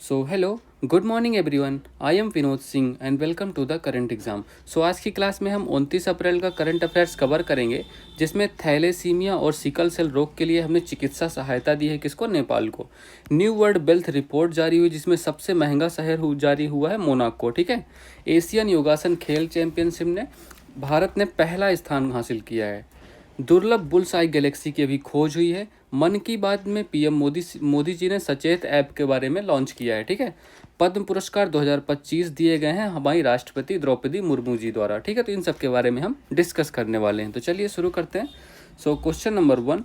So hello, good morning everyone. I am Vinod Singh and welcome to the current exam. So आज की class में हम 29 अप्रैल का करंट अफेयर्स कवर करेंगे, जिसमें थैलेसीमिया और सिकल सेल रोग के लिए हमने चिकित्सा सहायता दी है किसको? नेपाल को। न्यू वर्ल्ड वेल्थ रिपोर्ट जारी हुई, जिसमें सबसे महंगा शहर जारी हुआ है मोनाको। ठीक है। एशियन योगासन खेल चैंपियनशिप में भारत ने पहला स्थान हासिल किया है। दुर्लभ बुल्स आई गैलेक्सी की अभी खोज हुई है। मन की बात में पीएम मोदी जी ने सचेत ऐप के बारे में लॉन्च किया है। ठीक है। पद्म पुरस्कार 2025 दिए गए हैं हमारी राष्ट्रपति द्रौपदी मुर्मू जी द्वारा। ठीक है। तो इन सब के बारे में हम डिस्कस करने वाले हैं, तो चलिए शुरू करते हैं। सो क्वेश्चन नंबर 1,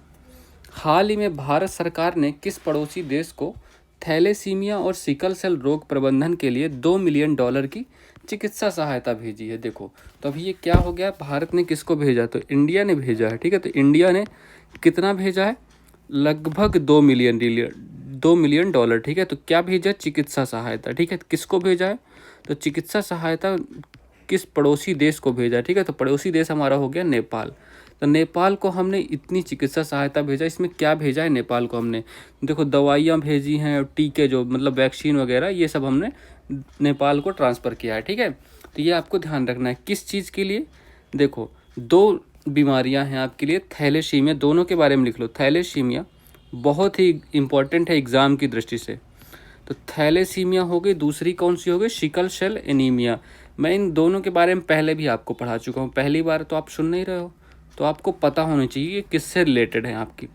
हाल ही में भारत सरकार ने किस पड़ोसी देश को थैलेसीमिया और सिकल सेल रोग प्रबंधन के लिए $2 मिलियन की चिकित्सा सहायता भेजी है? देखो, तो अभी ये क्या हो गया, भारत ने किसको भेजा? तो इंडिया ने भेजा है। ठीक है। तो इंडिया ने कितना भेजा है? लगभग $2 मिलियन। ठीक है। तो क्या भेजा? चिकित्सा सहायता। ठीक है। किसको भेजा है? तो चिकित्सा सहायता किस पड़ोसी देश को भेजा है? ठीक है। तो पड़ोसी देश हमारा हो गया नेपाल। तो नेपाल को हमने इतनी चिकित्सा सहायता भेजा। इसमें क्या भेजा है नेपाल को हमने? देखो, दवाइयाँ भेजी हैं और टीके, जो मतलब वैक्सीन वगैरह, ये सब हमने नेपाल को ट्रांसफ़र किया है। ठीक है। तो ये आपको ध्यान रखना है। किस चीज़ के लिए? देखो, 2 बीमारियां हैं आपके लिए। थैलेसीमिया, दोनों के बारे में लिख लो। थैलेसीमिया बहुत ही इम्पॉर्टेंट है एग्ज़ाम की दृष्टि से। तो थैलेसीमिया हो गई, दूसरी कौन सी हो गई? Sickle cell anaemia. मैं इन दोनों के बारे में पहले भी आपको पढ़ा चुका हूँ, पहली बार तो आप सुन नहीं रहे हो, तो आपको पता होना चाहिए ये किससे रिलेटेड है आपकी।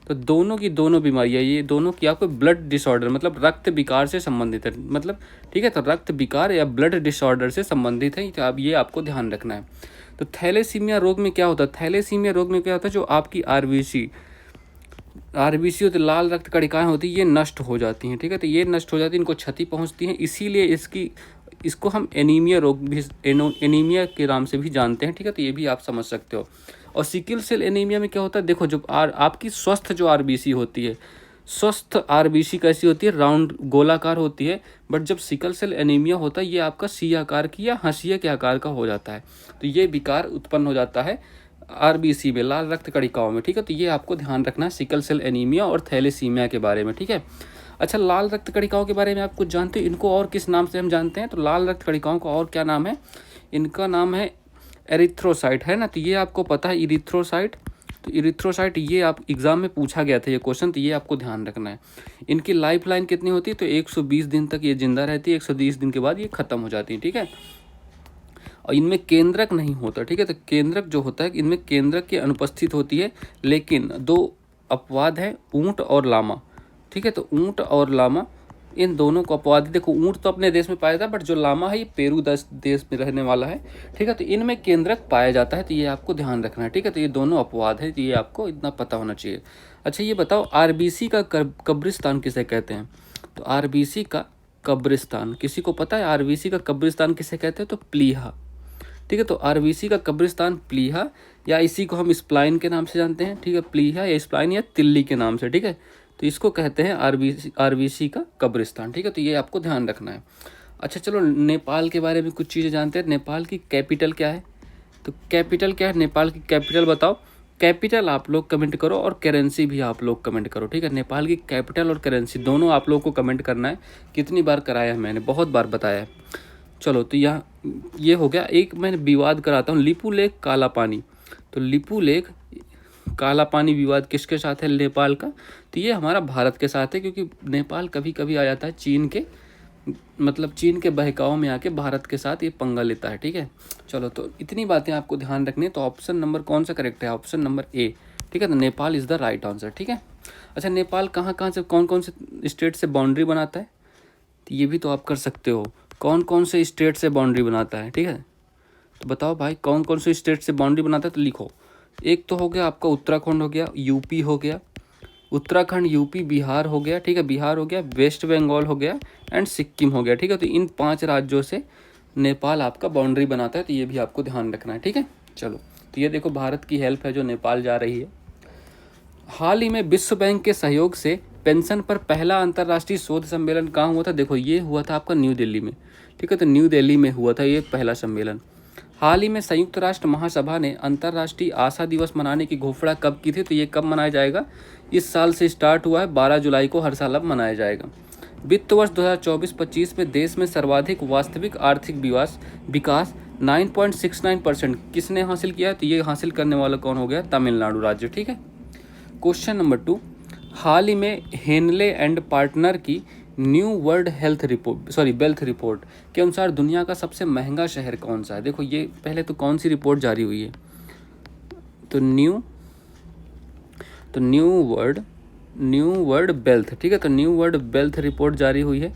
तो दोनों की दोनों बीमारियाँ, ये दोनों की आपको ब्लड डिसऑर्डर, मतलब रक्त विकार से संबंधित है, मतलब ठीक है। तो रक्त विकार या ब्लड डिसऑर्डर से संबंधित है, तो अब ये आपको ध्यान रखना है। तो थैलेसीमिया रोग में क्या होता है? थैलेसीमिया रोग में क्या होता है? जो आपकी आरबीसी होती, लाल रक्त कणिकाएं होती, ये नष्ट हो जाती हैं। ठीक है। तो ये नष्ट हो जाती हैं, इनको क्षति पहुंचती हैं, इसीलिए इसको हम एनीमिया रोग भी, एनीमिया के नाम से भी जानते हैं। ठीक है। तो ये भी आप समझ सकते हो। और सिकल सेल एनीमिया में क्या होता है? देखो, जो आपकी स्वस्थ जो आरबीसी होती है, स्वस्थ आरबीसी कैसी होती है? राउंड, गोलाकार होती है। बट जब सिकल सेल एनीमिया होता है, ये आपका सी आकार की या हंसिया के आकार का हो जाता है। तो ये विकार उत्पन्न हो जाता है आरबीसी में, लाल रक्त कणिकाओं में। ठीक है। तो ये आपको ध्यान रखना है सिकल सेल एनीमिया और थैलेसीमिया के बारे में। ठीक है। अच्छा, लाल रक्त कणिकाओं के बारे में आप कुछ जानते हो? इनको और किस नाम से हम जानते हैं? तो लाल रक्त कणिकाओं का और क्या नाम है? इनका नाम है एरिथ्रोसाइट, है ना। तो ये आपको पता है, इरिथ्रोसाइट। तो इरिथ्रोसाइट, ये आप एग्जाम में पूछा गया था ये क्वेश्चन, तो ये आपको ध्यान रखना है। इनकी लाइफ लाइन कितनी होती है? तो 120 दिन तक ये जिंदा रहती है, 120 दिन के बाद ये खत्म हो जाती है। ठीक है। और इनमें केंद्रक नहीं होता। ठीक है। तो केंद्रक जो होता है, इनमें केंद्रक की अनुपस्थित होती है, लेकिन 2 अपवाद है, ऊंट और लामा। ठीक है। तो ऊंट और लामा, इन दोनों को अपवाद। देखो, ऊंट तो अपने देश में पाया जाता है, बट जो लामा है ये पेरू देश में रहने वाला है। ठीक है। तो इनमें केंद्रक पाया जाता है, तो ये आपको ध्यान रखना है। ठीक है। तो ये दोनों अपवाद है, तो ये आपको इतना पता होना चाहिए। अच्छा, ये बताओ, आरबीसी का कब्रिस्तान किसे कहते हैं? तो आरबीसी का कब्रिस्तान किसी को पता है? आरबीसी का कब्रिस्तान किसे कहते हैं? तो प्लीहा। ठीक है। तो आरबीसी का कब्रिस्तान प्लीहा, या इसी को हम स्प्लाइन के नाम से जानते हैं। ठीक है। प्लीहा या स्प्लाइन या तिल्ली के नाम से। ठीक है। तो इसको कहते हैं आरबीसी का कब्रिस्तान। ठीक है। तो ये आपको ध्यान रखना है। अच्छा, चलो नेपाल के बारे में कुछ चीज़ें जानते हैं। नेपाल की कैपिटल क्या है? तो कैपिटल क्या है? नेपाल की कैपिटल बताओ। कैपिटल आप लोग कमेंट करो, और करेंसी भी आप लोग कमेंट करो। ठीक है। नेपाल की कैपिटल और करेंसी दोनों आप लोग को कमेंट करना है। कितनी बार कराया है मैंने? बहुत बार बताया है। चलो, तो यहाँ ये हो गया। एक मैं विवाद कराता हूँ, लिपू लेक काला पानी। तो लिपू लेक काला पानी विवाद किसके साथ है? नेपाल का। तो ये हमारा भारत के साथ है, क्योंकि नेपाल कभी कभी आ जाता है चीन के, मतलब चीन के बहकाव में आके भारत के साथ ये पंगा लेता है। ठीक है। चलो, तो इतनी बातें आपको ध्यान रखनी है। तो ऑप्शन नंबर कौन सा करेक्ट है? Option number A. ठीक है। तो Nepal is the right answer. ठीक है। अच्छा, नेपाल कहाँ कहाँ से, कौन कौन से स्टेट से बाउंड्री बनाता है? तो ये भी तो आप कर सकते हो, कौन कौन से स्टेट से बाउंड्री बनाता है। ठीक है। तो बताओ भाई, कौन कौन से स्टेट से बाउंड्री बनाता है? तो लिखो। एक तो हो गया आपका उत्तराखंड, हो गया यूपी, हो गया उत्तराखंड, यूपी, बिहार हो गया। ठीक है। बिहार हो गया, वेस्ट बंगाल हो गया, एंड सिक्किम हो गया। ठीक है। तो इन 5 राज्यों से नेपाल आपका बाउंड्री बनाता है, तो ये भी आपको ध्यान रखना है। ठीक है। चलो, तो ये देखो, भारत की हेल्प है जो नेपाल जा रही है। हाल ही में विश्व बैंक के सहयोग से पेंशन पर पहला अंतर्राष्ट्रीय शोध सम्मेलन कहाँ हुआ था? देखो, ये हुआ था आपका न्यू दिल्ली में। ठीक है। तो न्यू दिल्ली में हुआ था ये पहला सम्मेलन। हाल ही में संयुक्त राष्ट्र महासभा ने अंतर्राष्ट्रीय आशा दिवस मनाने की घोषणा कब की थी? तो ये कब मनाया जाएगा? इस साल से स्टार्ट हुआ है, 12 जुलाई को हर साल अब मनाया जाएगा। वित्त वर्ष 2024-25 में देश में सर्वाधिक वास्तविक आर्थिक विकास 9.69% किसने हासिल किया? तो ये हासिल करने वाला कौन हो गया? तमिलनाडु राज्य। ठीक है। क्वेश्चन नंबर 2, हाल ही में हेनले एंड पार्टनर की न्यू वर्ल्ड वेल्थ रिपोर्ट के अनुसार दुनिया का सबसे महंगा शहर कौन सा है? देखो ये पहले तो कौन सी रिपोर्ट जारी हुई है? तो न्यू वर्ल्ड वेल्थ, ठीक है, तो न्यू वर्ल्ड वेल्थ रिपोर्ट जारी हुई है।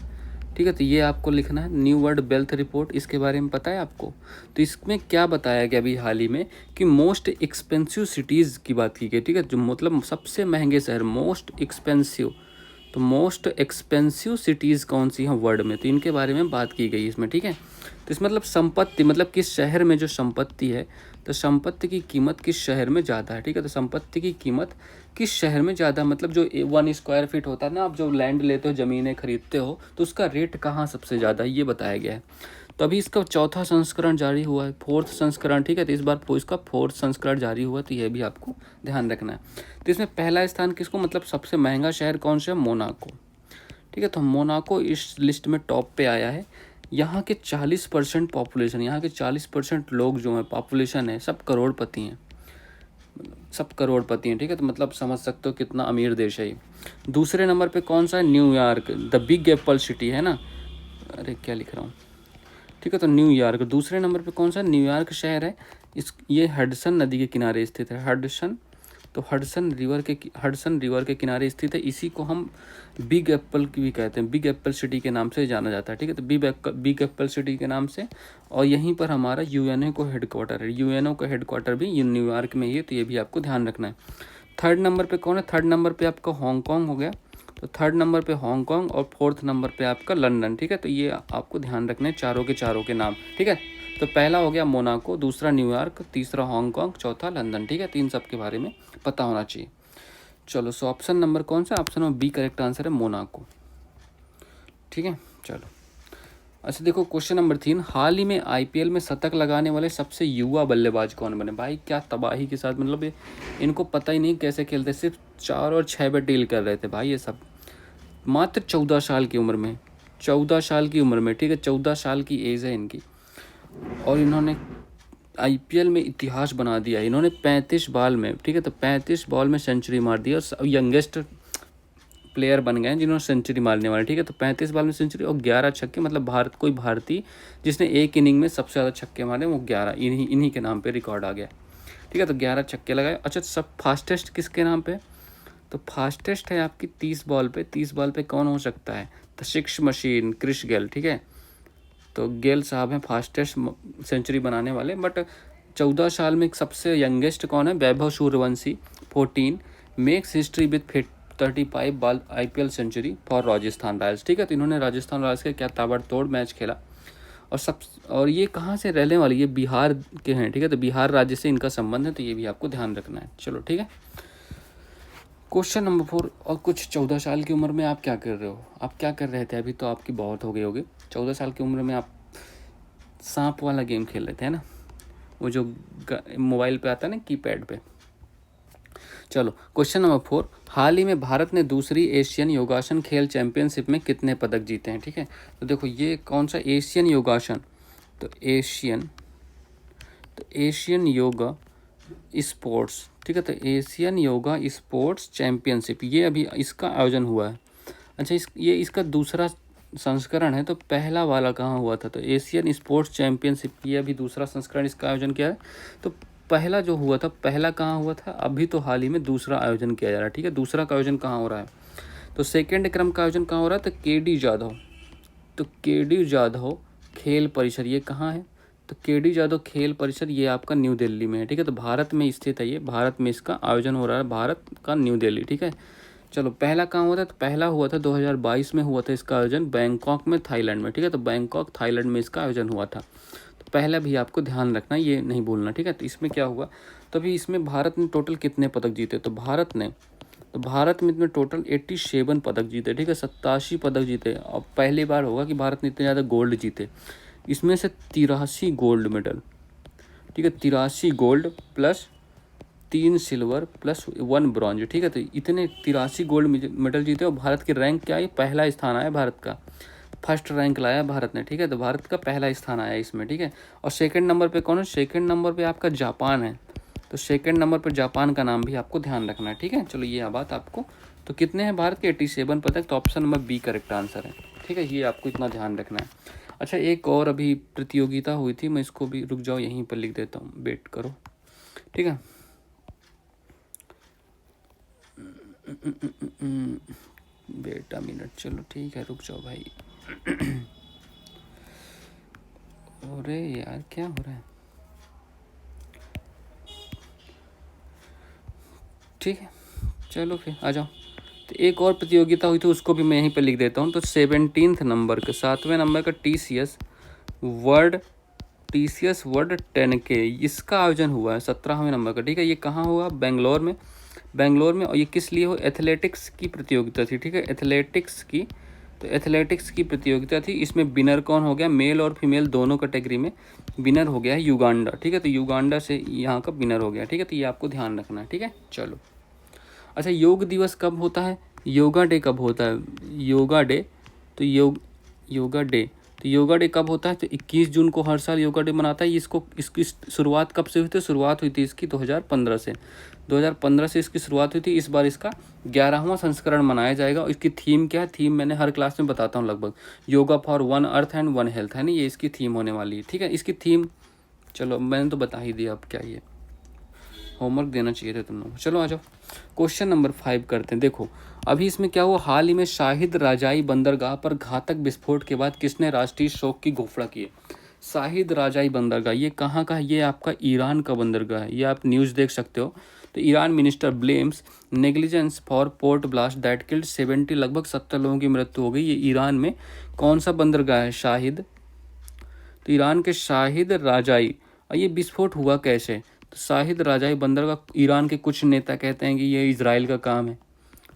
ठीक है, तो ये आपको लिखना है न्यू वर्ल्ड वेल्थ रिपोर्ट। इसके बारे में पता है आपको? तो इसमें क्या बताया गया अभी हाल ही में कि मोस्ट एक्सपेंसिव सिटीज़ की बात की गई। ठीक है, जो मतलब सबसे महंगे शहर, मोस्ट एक्सपेंसिव, तो मोस्ट एक्सपेंसिव सिटीज़ कौन सी हैं वर्ल्ड में, तो इनके बारे में बात की गई इसमें। ठीक है, तो इसमें मतलब संपत्ति, मतलब किस शहर में जो संपत्ति है, तो संपत्ति की कीमत किस शहर में ज़्यादा है। ठीक है, तो संपत्ति की कीमत किस शहर में ज़्यादा, मतलब जो 1 स्क्वायर फीट होता है ना, आप जो लैंड लेते हो, ज़मीनें खरीदते हो, तो उसका रेट कहाँ सबसे ज़्यादा है, ये बताया गया है। तो अभी इसका चौथा संस्करण जारी हुआ है, 4th संस्करण। ठीक है, तो इस बार इसका 4th संस्करण जारी हुआ, तो ये भी आपको ध्यान रखना है। तो इसमें पहला स्थान किसको, मतलब सबसे महंगा शहर कौन सा है? मोनाको। ठीक है, तो मोनाको इस लिस्ट में टॉप पे आया है। यहाँ के 40% पॉपुलेशन, यहाँ के 40% लोग जो हैं, पॉपुलेशन है, सब करोड़पति हैं, सब करोड़पति हैं। ठीक है, तो मतलब समझ सकते हो कितना अमीर देश है ये। दूसरे नंबर पे कौन सा है? New York, the big Apple city है ना, अरे क्या लिख रहा हूँ। ठीक है, तो न्यूयॉर्क दूसरे नंबर पे कौन सा? न्यूयॉर्क शहर है। ये हडसन नदी के किनारे स्थित है, हडसन, तो हडसन रिवर के किनारे स्थित है। इसी को हम बिग एप्पल की भी कहते हैं, बिग एप्पल सिटी के नाम से जाना जाता है। ठीक है, तो बिग एप्पल सिटी के नाम से। और यहीं पर हमारा यूएनओ को हेडक्वार्टर है, यूएनओ का हेडक्वार्टर भी न्यूयॉर्क में ही है, तो ये भी आपको ध्यान रखना है। थर्ड नंबर पे कौन है? थर्ड नंबर पे आपका हांगकांग हो गया, तो थर्ड नंबर पे हांगकांग और 4th नंबर पे आपका लंदन। ठीक है, तो ये आपको ध्यान रखना है चारों के नाम। ठीक है, तो पहला हो गया मोनाको, दूसरा न्यूयॉर्क, तीसरा हांगकांग, चौथा लंदन। ठीक है, तो इन सब के बारे में पता होना चाहिए। चलो, सो ऑप्शन नंबर कौन सा? Option number B correct answer है, मोनाको। ठीक है, चलो। अच्छा देखो, क्वेश्चन नंबर 3, हाल ही में आईपीएल में शतक लगाने वाले सबसे युवा बल्लेबाज कौन बने? भाई क्या तबाही के साथ, मतलब इनको पता ही नहीं कैसे खेलते, सिर्फ 4 और 6 पे डील कर रहे थे भाई ये सब, मात्र 14 साल की उम्र में, 14 साल की उम्र में। ठीक है, 14 साल की एज है इनकी, और इन्होंने आईपीएल में इतिहास बना दिया। इन्होंने 35 बॉल में, ठीक है, तो 35 बॉल में सेंचुरी मार दी, और यंगेस्ट प्लेयर बन गए हैं जिन्होंने सेंचुरी मारने वाले। ठीक है, तो 35 बॉल में सेंचुरी और 11 छक्के, मतलब कोई भारतीय जिसने एक इनिंग में सबसे ज़्यादा छक्के मारे वो 11, इन्हीं के नाम पे रिकॉर्ड आ गया। ठीक है, तो 11 छक्के लगाए। अच्छा, सब फास्टेस्ट किसके नाम पे? तो फास्टेस्ट है आपकी 30 बॉल पे कौन हो सकता है? तो 6 मशीन क्रिस गेल। ठीक है, तो गेल साहब हैं फास्टेस्ट सेंचुरी बनाने वाले। बट 14 साल में सबसे यंगेस्ट कौन है? Vaibhav Suryavanshi, 14 makes history with 35 ball IPL century for Rajasthan Royals. ठीक है, तो इन्होंने राजस्थान रॉयल्स के क्या ताबड़तोड़ मैच खेला। और ये कहाँ से रहने वाले? ये बिहार के हैं। ठीक है, तो बिहार राज्य से इनका संबंध है, तो ये भी आपको ध्यान रखना है। चलो ठीक है, क्वेश्चन नंबर 4, और कुछ 14 साल की उम्र में आप क्या कर रहे हो? आप क्या कर रहे थे? अभी तो आपकी बहुत हो गई होगी। 14 साल की उम्र में आप सांप वाला गेम खेल रहे थे, है ना, वो जो मोबाइल पे आता है ना, कीपैड पे। चलो, क्वेश्चन नंबर 4, हाल ही में भारत ने दूसरी एशियन योगासन खेल चैंपियनशिप में कितने पदक जीते हैं? ठीक है, तो देखो ये कौन सा एशियन योगासन, तो एशियन योगा स्पोर्ट्स। ठीक है, तो एशियन योगा स्पोर्ट्स चैंपियनशिप, ये अभी इसका आयोजन हुआ है। अच्छा, ये इसका दूसरा संस्करण है, तो पहला वाला कहाँ हुआ था? तो एशियन स्पोर्ट्स चैंपियनशिप, ये अभी दूसरा संस्करण इसका आयोजन किया है। तो पहला जो हुआ था, पहला कहाँ हुआ था? अभी तो हाल ही में दूसरा आयोजन किया जा रहा है। ठीक है, दूसरा का आयोजन कहाँ हो रहा है? तो सेकेंड क्रम का आयोजन कहाँ हो रहा है? तो केडी जाधव खेल परिसर, ये कहाँ है? तो केडी जाधव खेल परिसर, ये आपका न्यू दिल्ली में है। ठीक है, तो भारत में स्थित है, ये भारत में इसका आयोजन हो रहा है, भारत का न्यू दिल्ली। ठीक है, चलो, पहला कहाँ हुआ था? तो पहला हुआ था 2022 में हुआ था इसका आयोजन बैंकॉक में, थाईलैंड में। ठीक है, तो बैंकॉक थाईलैंड में इसका आयोजन हुआ था। तो पहला भी आपको ध्यान रखना, ये नहीं भूलना। ठीक है, तो इसमें क्या हुआ? तो अभी इसमें भारत ने टोटल कितने पदक जीते? तो भारत में इतने टोटल 87 पदक जीते। ठीक है, 87 पदक जीते। और पहली बार होगा कि भारत ने इतने ज़्यादा गोल्ड जीते। इसमें से 83 गोल्ड मेडल। ठीक है, 83 gold plus 3 silver plus 1 bronze, ठीक है। तो इतने 83 गोल्ड मेडल जीते और भारत की रैंक क्या है, पहला स्थान आया भारत का, फर्स्ट रैंक लाया भारत ने, ठीक है। तो भारत का पहला स्थान आया इसमें, ठीक है। और सेकंड नंबर पे कौन है, सेकंड नंबर पे आपका जापान है। तो सेकंड नंबर पर जापान का नाम भी आपको ध्यान रखना है, ठीक है। चलो ये बात आपको, तो कितने हैं भारत के 87 पदक, तो option number B correct answer है, ठीक है। ये आपको इतना ध्यान रखना है। अच्छा एक और अभी प्रतियोगिता हुई थी, मैं इसको भी, रुक जाओ यहीं पर लिख देता हूँ, वेट करो, ठीक है। बेटा मिनट, चलो ठीक है, रुक जाओ भाई। अरे यार क्या हो रहा है, ठीक है चलो फिर आ जाओ। तो एक और प्रतियोगिता हुई थी, उसको भी मैं यहीं पर लिख देता हूँ। तो 17 नंबर का, 7वें नंबर का वर्ल्ड TCS वर्ल्ड 10K, इसका आयोजन हुआ है 17वें नंबर का, ठीक है। ये कहाँ हुआ, बेंगलोर में, और ये किस लिए हो, एथलेटिक्स की प्रतियोगिता थी, ठीक है। एथलेटिक्स की, तो एथलेटिक्स की प्रतियोगिता थी। इसमें विनर कौन हो गया, मेल और फीमेल दोनों कैटेगरी में विनर हो गया है युगांडा, ठीक है। तो युगांडा से यहाँ का विनर हो गया, ठीक है। तो ये आपको ध्यान रखना है, ठीक है। चलो अच्छा योग दिवस कब होता है, योगा डे कब होता है, योगा डे, तो योगा डे, तो योगा डे कब होता है, तो 21 जून को हर साल योगा डे मनाता है। इसकी शुरुआत कब से हुई थी, शुरुआत हुई थी इसकी 2015 से, 2015 से इसकी शुरुआत हुई थी। इस बार इसका 11वां संस्करण मनाया जाएगा। और इसकी थीम क्या है, थीम मैंने हर क्लास में बताता हूँ लगभग, yoga for 1 earth and 1 health, है ना, ये इसकी थीम होने वाली है, ठीक है। इसकी थीम, चलो मैंने तो बता ही दिया, अब क्या ये होमवर्क देना चाहिए था तुम लोग। चलो आ जाओ, क्वेश्चन नंबर 5 करते हैं। देखो अभी इसमें क्या हुआ, हाल ही में शाहिद राजाई बंदरगाह पर घातक विस्फोट के बाद किसने राष्ट्रीय शोक की घोषणा की है। शाहिद राजाई बंदरगाह ये कहाँ का है, ये आपका ईरान का बंदरगाह है, ये आप न्यूज़ देख सकते हो। तो Iran minister blames negligence for port blast that killed 70, लगभग 70 लोगों की मृत्यु हो गई। ये ईरान में कौन सा बंदरगाह है, शाहिद, तो ईरान के शाहिद राजाई। और ये विस्फोट हुआ कैसे, तो शाहिद राजाई बंदरगाह, ईरान के कुछ नेता कहते हैं कि ये इजराइल का काम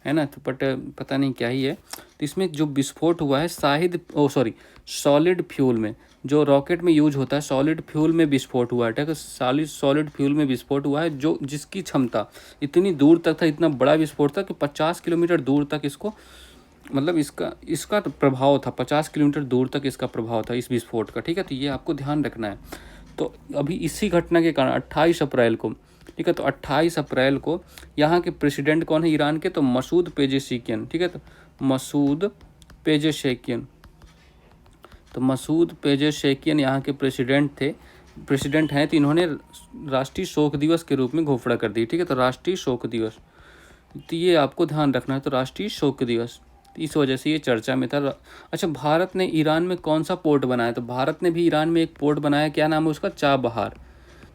है ना, तो पता नहीं क्या ही है। तो इसमें जो विस्फोट हुआ है सॉलिड फ्यूल में, जो रॉकेट में यूज होता है, सॉलिड फ्यूल में विस्फोट हुआ है, ठीक है। सॉलिड फ्यूल में विस्फोट हुआ है, जो जिसकी क्षमता इतनी दूर तक था, इतना बड़ा विस्फोट था कि 50 किलोमीटर दूर तक इसको, मतलब इसका प्रभाव था, 50 किलोमीटर दूर तक इसका प्रभाव था इस विस्फोट का, ठीक है। तो ये आपको ध्यान रखना है। तो अभी इसी घटना के कारण 28 अप्रैल को, ठीक है, तो 28 अप्रैल को यहाँ के प्रेसिडेंट कौन है ईरान के, तो मसूद पेजेशिकियन, ठीक है। तो मसूद पेजेशेकियन यहाँ के प्रेसिडेंट हैं। तो इन्होंने राष्ट्रीय शोक दिवस के रूप में घोषणा कर दी, ठीक है। तो राष्ट्रीय शोक दिवस, तो ये आपको ध्यान रखना है, तो राष्ट्रीय शोक दिवस, इस वजह से ये चर्चा में था। अच्छा भारत ने ईरान में कौन सा पोर्ट बनाया, तो भारत ने भी ईरान में एक पोर्ट बनाया, क्या नाम है उसका, चाबहार।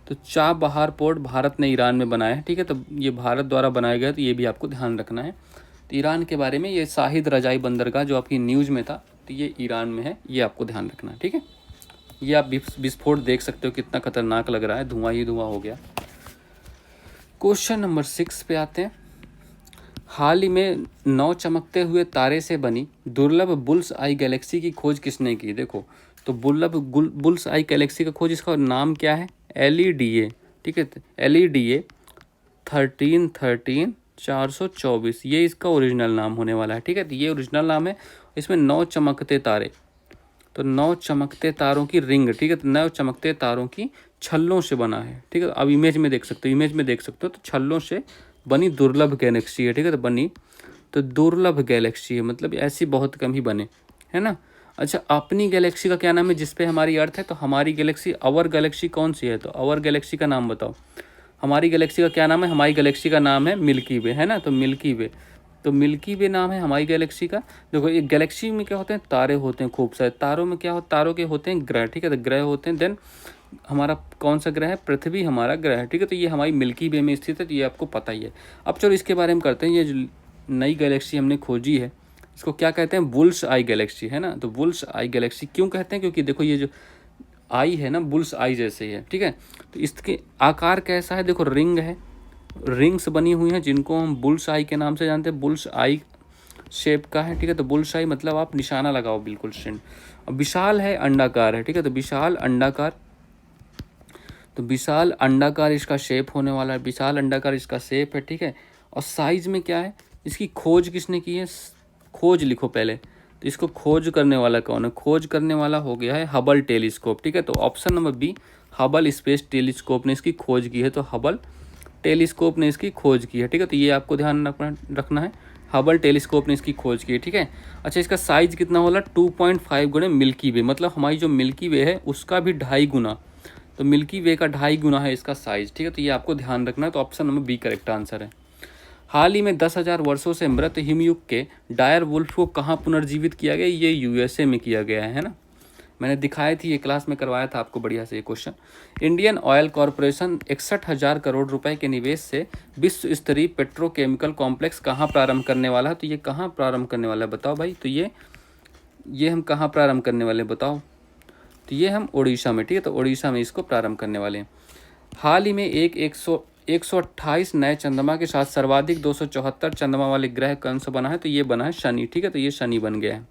तो चाबहार पोर्ट भारत ने ईरान में बनाया है, ठीक है। तो ये भारत द्वारा बनाया गया, तो ये भी आपको ध्यान रखना है। तो ईरान के बारे में ये शाहिद रजाई बंदरगाह जो आपकी न्यूज़ में था, तो ये ईरान में है, ये आपको ध्यान रखना है, ठीक है। ये आप विस्फोट देख सकते हो कितना खतरनाक लग रहा है, धुआं ही धुआं हो गया। क्वेश्चन नंबर 6 पे आते हैं। हाल ही में 9 चमकते हुए तारे से बनी दुर्लभ बुल्स आई गैलेक्सी की खोज किसने की। देखो तो दुर्लभ बुल्स आई गैलेक्सी का खोज, इसका नाम क्या है, LEDA, ठीक है। LEDA 13 ये इसका ओरिजिनल नाम होने वाला है, ठीक है। तो ये ओरिजिनल नाम है। इसमें 9 चमकते तारे, तो 9 चमकते तारों की रिंग, ठीक है। तो 9 चमकते तारों की छल्लों से बना है, ठीक है। अब इमेज में देख सकते हो, तो छल्लों से बनी दुर्लभ गैलेक्सी है, ठीक है। तो दुर्लभ गैलेक्सी है, मतलब ऐसी बहुत कम ही बने, है ना। अच्छा अपनी गैलेक्सी का क्या नाम है, जिसपे हमारी अर्थ है, तो हमारी गैलेक्सी, अवर गैलेक्सी कौन सी है, तो अवर गैलेक्सी का नाम बताओ। हमारी गैलेक्सी का क्या नाम है, हमारी गैलेक्सी का नाम है मिल्की वे, है ना। तो मिल्की वे नाम है हमारी गैलेक्सी का। देखो एक गैलेक्सी में क्या होते हैं, तारे होते हैं खूब सारे, तारों में क्या होता है, तारों के होते हैं ग्रह, ठीक है। तो ग्रह होते हैं, देन हमारा कौन सा ग्रह है, पृथ्वी हमारा ग्रह है, ठीक है। तो ये हमारी मिल्की वे में स्थित है, तो ये आपको पता ही है। अब चलो इसके बारे में करते हैं। ये जो नई गैलेक्सी हमने खोजी है, इसको क्या कहते हैं, बुल्स आई गैलेक्सी, है ना। तो बुल्स आई गैलेक्सी क्यों कहते हैं, क्योंकि देखो ये जो आई है ना, बुल्स आई जैसे ही है, ठीक है। तो इसके आकार कैसा है, देखो रिंग है, रिंग्स बनी हुई हैं, जिनको हम बुल्स आई के नाम से जानते हैं, बुल्स आई शेप का है, ठीक है। तो बुल्स आई मतलब आप निशाना लगाओ बिल्कुल स्टैंड। विशाल है, अंडाकार है, ठीक है। तो विशाल अंडाकार, तो विशाल अंडाकार इसका शेप होने वाला है, विशाल अंडाकार इसका शेप है, ठीक है। और साइज में क्या है, इसकी खोज किसने की है, खोज लिखो पहले। तो इसको खोज करने वाला कौन है, खोज करने वाला हो गया है हबल टेलीस्कोप, ठीक है। तो option number B, Hubble space telescope ने इसकी खोज की है, तो हबल टेलीस्कोप ने इसकी खोज की है, ठीक है। तो ये आपको ध्यान रखना है, हबल टेलीस्कोप ने इसकी खोज की है, ठीक है। अच्छा, इसका साइज कितना होला, 2.5 गुणे मिल्की वे, मतलब हमारी जो मिल्की वे है उसका भी 2.5 गुना, तो मिल्की वे का 2.5 गुना है इसका साइज, ठीक है। तो ये आपको ध्यान रखना है। तो option number B correct answer है। हाल ही में 10,000 वर्षों से मृत हिमयुग के डायर वुल्फ को कहाँ पुनर्जीवित किया गया, ये यूएसए में किया गया है ना। मैंने दिखाई थी, ये क्लास में करवाया था आपको बढ़िया से ये question. Indian oil corporation 61,000 crore रुपए के निवेश से विश्व स्तरीय पेट्रोकेमिकल कॉम्प्लेक्स कहाँ प्रारंभ करने वाला है, तो ये कहाँ प्रारंभ करने वाला है बताओ भाई। तो ये हम कहाँ प्रारंभ करने वाले हैं बताओ। तो ये हम उड़ीसा में, ठीक है। तो उड़ीसा में इसको प्रारंभ करने वाले हैं। हाल ही में 128 नए चंद्रमा के साथ सर्वाधिक 274 चंद्रमा वाले ग्रह कौन सा बना है, तो ये बना है शनि, ठीक है। तो ये शनि बन गया है।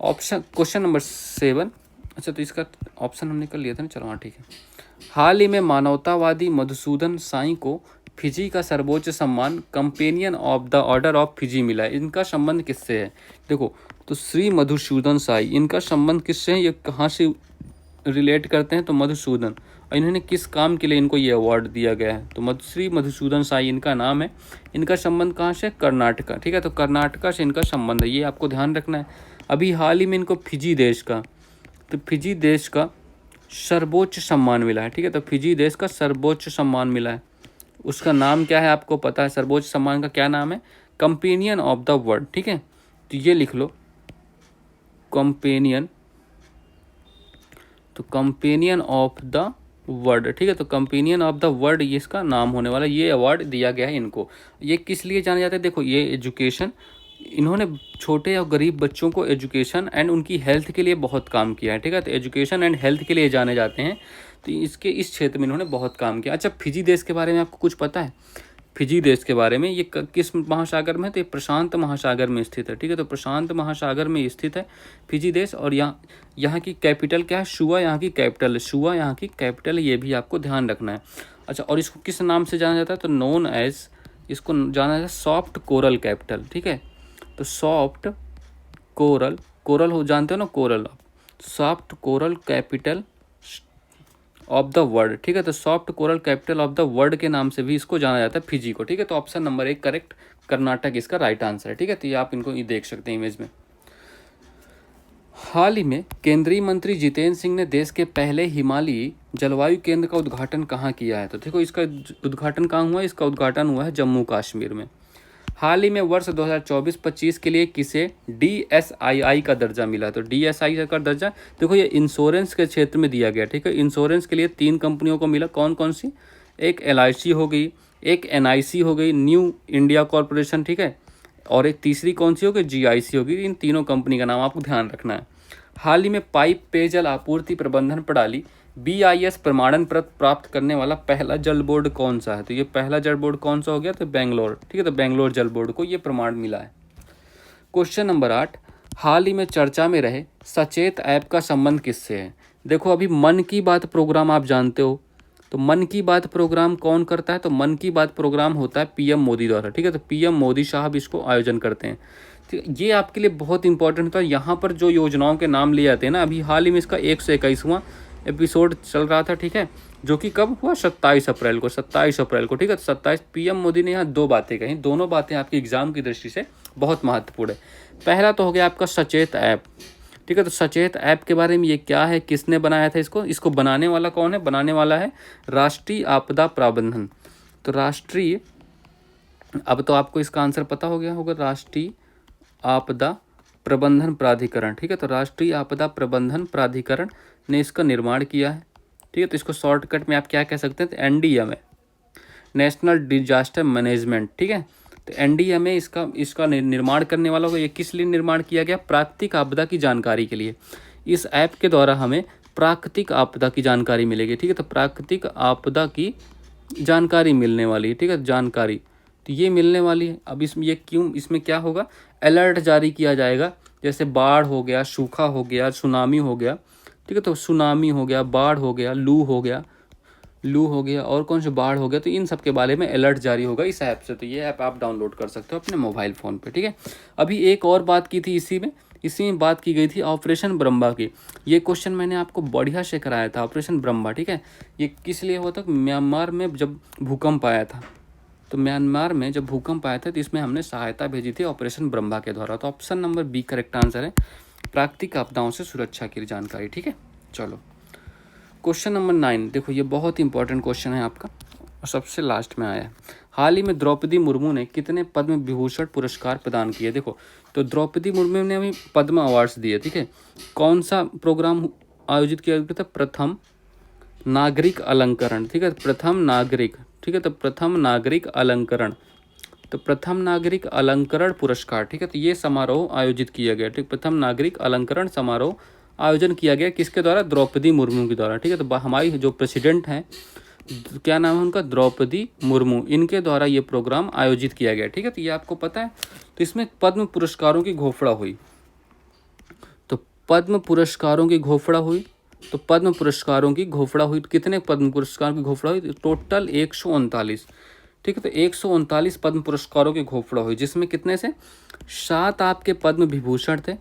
ऑप्शन क्वेश्चन नंबर 7, अच्छा तो इसका ऑप्शन हमने कर लिया था ना, चलो हाँ ठीक है। हाल ही में मानवतावादी मधुसूदन साई को फिजी का सर्वोच्च सम्मान companion of the order of Fiji मिला है। इनका संबंध किससे है, देखो तो श्री मधुसूदन साई, इनका संबंध किससे है, ये कहाँ से रिलेट करते हैं, तो मधुसूदन, और इन्होंने किस काम के लिए इनको ये अवार्ड दिया गया है, तो श्री मधुसूदन साई इनका नाम है। इनका संबंध कहाँ से, कर्नाटका, ठीक है। तो कर्नाटका से इनका संबंध है, ये आपको ध्यान रखना है। अभी हाल ही में इनको फिजी देश का, तो फिजी देश का सर्वोच्च सम्मान मिला है, ठीक है। तो फिजी देश का सर्वोच्च सम्मान मिला है, उसका नाम क्या है आपको पता है, सर्वोच्च सम्मान का क्या नाम है, कंपेनियन ऑफ द वर्ल्ड, ठीक है। तो ये लिख लो कंपेनियन, तो कंपेनियन ऑफ द वर्ल्ड, ठीक है। तो कंपेनियन ऑफ द वर्ल्ड ये इसका नाम होने वाला, ये अवार्ड दिया गया है इनको। ये किस लिए जाने जाते हैं, देखो ये एजुकेशन, इन्होंने छोटे और गरीब बच्चों को एजुकेशन एंड उनकी हेल्थ के लिए बहुत काम किया है, ठीक है। तो एजुकेशन एंड हेल्थ के लिए जाने जाते हैं, तो इसके इस क्षेत्र में इन्होंने बहुत काम किया। अच्छा, फिजी देश के बारे में आपको कुछ पता है, फिजी देश के बारे में, ये किस महासागर में है, तो ये प्रशांत महासागर में स्थित है, ठीक है। तो प्रशांत महासागर में स्थित है फिजी देश। और यहाँ की कैपिटल क्या है, शुआ यहाँ की कैपिटल है, शुआ यहाँ की कैपिटल है, ये भी आपको ध्यान रखना है। अच्छा, और इसको किस नाम से जाना जाता है, तो नोन एज, इसको जाना जाता है सॉफ्ट कोरल कैपिटल, ठीक है। तो सॉफ्ट कोरल, कोरल हो जानते हो ना, coral, soft coral capital of the world, ठीक है। तो soft coral capital of the world के नाम से भी इसको जाना जाता है फिजी को, ठीक है। तो ऑप्शन नंबर 1 करेक्ट, कर्नाटक इसका राइट आंसर है, ठीक है। तो ये आप इनको ये देख सकते हैं इमेज में। हाल ही में केंद्रीय मंत्री जितेंद्र सिंह ने देश के पहले हिमालयी जलवायु केंद्र का उद्घाटन कहाँ किया है, तो देखो इसका उद्घाटन कहाँ हुआ है, इसका उद्घाटन हुआ है जम्मू कश्मीर में। हाल ही में वर्ष 2024-25 के लिए किसे DSII का दर्जा मिला, तो DSII का दर्जा, देखो ये इंश्योरेंस के क्षेत्र में दिया गया, ठीक है। इंश्योरेंस के लिए 3 कंपनियों को मिला, कौन कौन सी, एक LIC हो गई, एक NIC हो गई, न्यू इंडिया कॉरपोरेशन, ठीक है, और एक तीसरी कौन सी होगी, GIC होगी। इन तीनों कंपनी का नाम आपको ध्यान रखना है। हाल ही में पाइप पेयजल आपूर्ति प्रबंधन प्रणाली BIS प्रमाणन प्राप्त करने वाला पहला जल बोर्ड कौन सा है, तो ये पहला जल बोर्ड कौन सा हो गया, तो बेंगलोर, ठीक है। तो बेंगलोर जल बोर्ड को ये प्रमाण मिला है। क्वेश्चन नंबर 8, हाल ही में चर्चा में रहे सचेत ऐप का संबंध किससे है, देखो अभी मन की बात प्रोग्राम आप जानते हो, तो मन की बात प्रोग्राम कौन करता है, तो मन की बात प्रोग्राम होता है PM मोदी द्वारा, ठीक है। तो PM मोदी साहब इसको आयोजन करते हैं। तो ये आपके लिए बहुत इंपॉर्टेंट होता है, यहाँ पर जो योजनाओं के नाम लिए जाते हैं ना, अभी हाल ही में इसका 121वां एपिसोड चल रहा था, ठीक है, जो कि कब हुआ, 27 अप्रैल को, 27 अप्रैल को, ठीक है। तो 27 PM मोदी ने यहाँ 2 बातें कही, दोनों बातें आपकी एग्जाम की दृष्टि से बहुत महत्वपूर्ण है। पहला तो हो गया आपका सचेत ऐप, ठीक है। तो सचेत ऐप के बारे में ये क्या है, किसने बनाया था इसको बनाने वाला कौन है, बनाने वाला है राष्ट्रीय आपदा प्रबंधन। तो राष्ट्रीय, अब तो आपको इसका आंसर पता हो गया होगा, राष्ट्रीय आपदा प्रबंधन प्राधिकरण, ठीक है। तो राष्ट्रीय आपदा प्रबंधन प्राधिकरण ने इसका निर्माण किया है, ठीक है। तो इसको शॉर्टकट में आप क्या कह सकते हैं, तो NDMA, नेशनल डिजास्टर मैनेजमेंट, ठीक है। तो NDMA इसका निर्माण करने वाला होगा। ये किस लिए निर्माण किया गया, प्राकृतिक आपदा की जानकारी के लिए। इस ऐप के द्वारा हमें प्राकृतिक आपदा की जानकारी मिलेगी, ठीक है। तो प्राकृतिक आपदा की जानकारी मिलने वाली है, ठीक है, जानकारी तो ये मिलने वाली है। अब इसमें क्या होगा, अलर्ट जारी किया जाएगा, जैसे बाढ़ हो गया, सूखा हो गया, सुनामी हो गया, ठीक है। तो सुनामी हो गया, बाढ़ हो गया, लू हो गया, लू हो गया और कौन सा बाढ़ हो गया, तो इन सब के बारे में अलर्ट जारी होगा इस ऐप से। तो ये ऐप आप डाउनलोड कर सकते हो अपने मोबाइल फ़ोन पे, ठीक है। अभी एक और बात की थी इसी में बात की गई थी ऑपरेशन ब्रह्मा की। ये क्वेश्चन मैंने आपको बढ़िया से कराया था, ऑपरेशन ब्रह्मा, ठीक है। ये किस लिए हुआ था? म्यांमार में जब भूकंप आया था, तो म्यांमार में जब भूकंप आया था तो इसमें हमने सहायता भेजी थी ऑपरेशन ब्रह्मा के द्वारा। तो option number B correct answer है, प्राकृतिक आपदाओं से सुरक्षा की जानकारी, ठीक है। चलो क्वेश्चन नंबर 9, देखो ये बहुत ही इंपॉर्टेंट क्वेश्चन है आपका और सबसे लास्ट में आया है। हाल ही में द्रौपदी मुर्मू ने कितने पद्म विभूषण पुरस्कार प्रदान किए? देखो, तो द्रौपदी मुर्मू ने अभी पद्म अवार्ड्स दिए, ठीक है। कौन सा प्रोग्राम आयोजित किया गया था? प्रथम नागरिक अलंकरण, ठीक है, प्रथम नागरिक, ठीक है, तो प्रथम नागरिक अलंकरण, तो प्रथम नागरिक अलंकरण पुरस्कार, ठीक है। तो ये समारोह आयोजित किया गया, ठीक, प्रथम नागरिक अलंकरण समारोह आयोजन किया गया किसके द्वारा? द्रौपदी मुर्मू के द्वारा, ठीक है। तो हमारी जो प्रेसिडेंट हैं, क्या नाम है उनका? द्रौपदी मुर्मू, इनके द्वारा ये प्रोग्राम आयोजित किया गया, ठीक है। तो ये आपको पता है। तो इसमें पद्म पुरस्कारों की घोषणा हुई, तो पद्म पुरस्कारों की घोषणा हुई, तो पद्म पुरस्कारों की घोषणा हुई। कितने पद्म पुरस्कारों की घोषणा हुई? टोटल 139, ठीक है। तो 139 पद्म पुरस्कारों की घोषणा हुई, जिसमें कितने से 7 आपके पद्म विभूषण थे,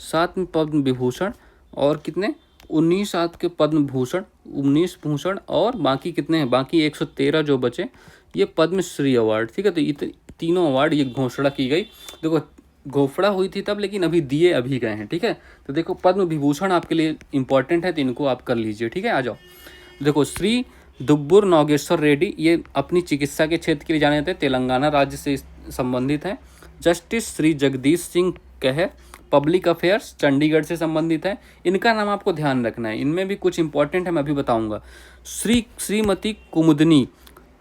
7 पद्म विभूषण, और कितने 19 आपके पद्म भूषण, 19 भूषण, और बाकी कितने हैं? बाकी 113 जो बचे ये पद्मश्री अवार्ड, ठीक है। तो तीनों अवार्ड ये घोषणा की गई। देखो घोषणा हुई थी तब, लेकिन अभी दिए अभी गए हैं, ठीक है। तो देखो पद्म विभूषण आपके लिए इंपॉर्टेंट है, तो इनको आप कर लीजिए, ठीक है। आ जाओ, देखो श्री दुब्बुर नागेश्वर रेड्डी, ये अपनी चिकित्सा के क्षेत्र के लिए जाने जाते हैं, तेलंगाना राज्य से संबंधित हैं। Justice Shri Jagdish Singh Kaher, public affairs, Chandigarh से संबंधित है। इनका नाम आपको ध्यान रखना है, इनमें भी कुछ इंपॉर्टेंट है, मैं अभी बताऊंगा। श्रीमती कुमुदनी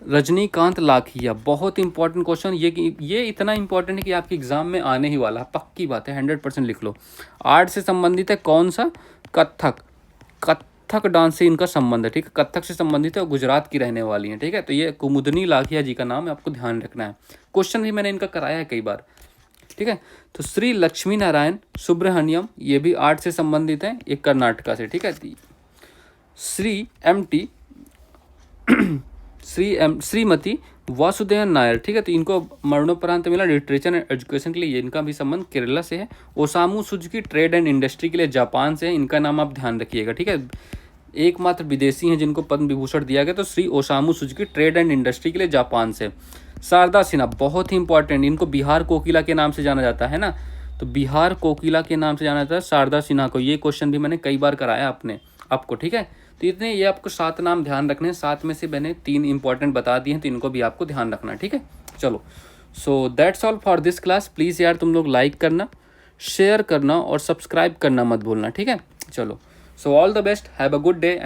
रजनीकांत लाखिया, बहुत इंपॉर्टेंट क्वेश्चन ये इतना इंपॉर्टेंट है कि आपके एग्जाम में आने ही वाला, पक्की बात है, 100% लिख लो। आर्ट से संबंधित है, कौन सा? कथक, कथक डांस से इनका संबंध है, ठीक है, कथक से संबंधित है और गुजरात की रहने वाली है, ठीक है। तो ये कुमुदनी लाखिया जी का नाम है, आपको ध्यान रखना है। क्वेश्चन भी मैंने इनका कराया है कई बार, ठीक है। तो श्री लक्ष्मी नारायण सुब्रमण्यम, ये भी आर्ट से संबंधित है, ये कर्नाटका से, ठीक है। श्रीमती वासुदेवन नायर, ठीक है। तो इनको मरणोपरांत मिला लिटरेचर एंड एजुकेशन के लिए, इनका भी संबंध केरला से है। Osamu Suzuki trade and industry के लिए जापान से है, इनका नाम आप ध्यान रखिएगा, ठीक है। एकमात्र विदेशी हैं जिनको पद्म विभूषण दिया गया, तो Shri Osamu Suzuki trade and industry के लिए जापान से। शारदा सिन्हा, बहुत ही इंपॉर्टेंट, इनको बिहार कोकिला के नाम से जाना जाता है ना, तो बिहार कोकिला के नाम से जाना जाता है शारदा सिन्हा को। ये क्वेश्चन भी मैंने कई बार कराया आपको, ठीक है। तो इतने ये आपको 7 नाम ध्यान रखने हैं, 7 में से मैंने 3 इंपॉर्टेंट बता दिए हैं, तो इनको भी आपको ध्यान रखना है, ठीक है। चलो, so that's all for this class. Please यार तुम लोग लाइक करना, शेयर करना और सब्सक्राइब करना मत भूलना, ठीक है। चलो, so all the best, have a good day and